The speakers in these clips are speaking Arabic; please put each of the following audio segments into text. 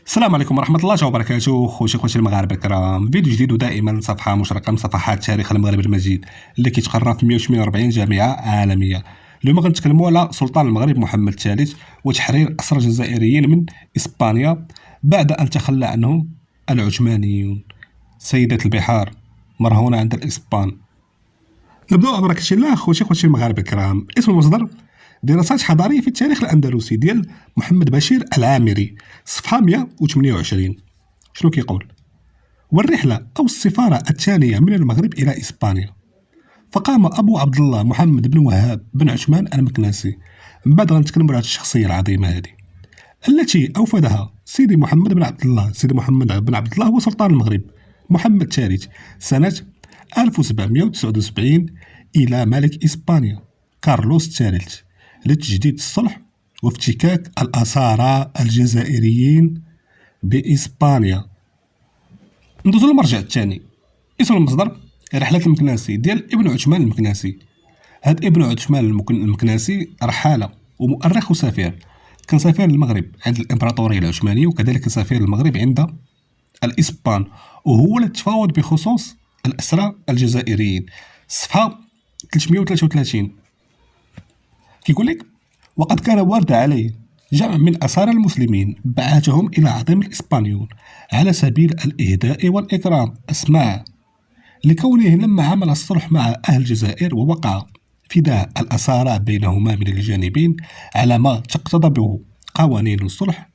السلام عليكم ورحمة الله وبركاته. خوتي المغاربة الكرام، فيديو جديد ودائما صفحة مشرقة من صفحات تاريخ المغرب المجيد اللي كيتقرا في 148 جامعة عالمية. اليوم غنتكلموا على سلطان المغرب محمد الثالث وتحرير أسرى الجزائريين من إسبانيا بعد أن تخلى عنهم العثمانيون. سيدة البحار مرهونة عند الإسبان. نبداو ببركة الله. خوتي المغاربة الكرام، اسم المصدر دراسات حضارية في التاريخ الأندلسي ديال محمد بشير العامري، صفحة 128. شنو كيقول؟ والرحلة أو السفارة الثانية من المغرب إلى إسبانيا، فقام أبو عبد الله محمد بن وهاب بن عثمان المكناسي. من بعد غنتكلموا على هذه الشخصية العظيمة هذه التي أوفدها سيدي محمد بن عبد الله. سيدي محمد بن عبد الله هو سلطان المغرب محمد الثالث سنة 1779 إلى ملك إسبانيا كارلوس الثالث لتجديد الصلح وافتكاك الأسارى الجزائريين بإسبانيا. ندوزو للمرجع الثاني. اسم المصدر رحلة المكناسي ديال ابن عثمان المكناسي. هاد ابن عثمان المكناسي رحالة ومؤرخ وسفير، كان سفير للمغرب عند الإمبراطورية العثمانية وكذلك سفير للمغرب عند الإسبان، وهو اللي تفاوض بخصوص الأسرى الجزائريين. صفحة 333 كيقول لك: وقد كان ورد عليه جمع من أسارى المسلمين بعثهم إلى عظيم الإسبانيون على سبيل الإهداء والإكرام. اسمع، لكونه لما عمل الصلح مع أهل الجزائر ووقع فداء الأسارى بينهما من الجانبين على ما تقتضبه قوانين الصلح،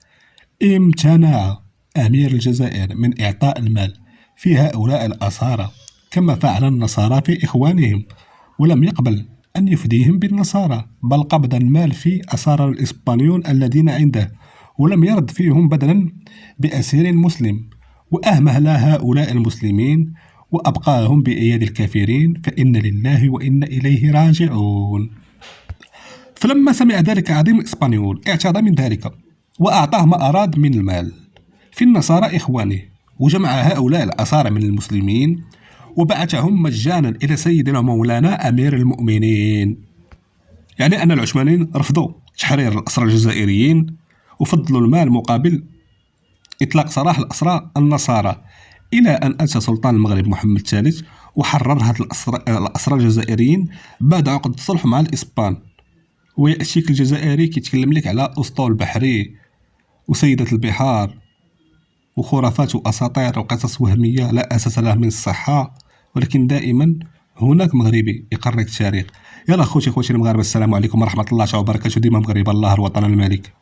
امتنع أمير الجزائر من إعطاء المال في هؤلاء الأسارى كما فعل النصارى في إخوانهم، ولم يقبل أن يفديهم بالنصارى، بل قبض المال في أسارى الإسبانيون الذين عنده، ولم يرد فيهم بدلا بأسير مسلم، وأهمل هؤلاء المسلمين وأبقاهم بأيدي الكافرين، فإن لله وإن إليه راجعون. فلما سمع ذلك عظيم الإسبانيول اعتاد من ذلك وأعطاه ما أراد من المال في النصارى إخوانه، وجمع هؤلاء الأسارى من المسلمين وبعثهم مجانا إلى سيدنا مولانا أمير المؤمنين. يعني أن العثمانيين رفضوا تحرير الأسرى الجزائريين وفضلوا المال مقابل إطلاق سراح الأسرى النصارى، إلى أن أتى سلطان المغرب محمد الثالث وحرر هذه الأسرى الجزائريين بعد عقد الصلح مع الإسبان. ويأتيك الجزائري كيتكلم لك على أسطول بحري وسيدة البحار وخرافات وأساطير وقصص وهمية لا أساس لها من الصحة، ولكن دائما هناك مغربي يقرك التاريخ. يلا خوتي المغاربة، السلام عليكم ورحمة الله وبركاته. ديما مغرب الله الوطن الملك.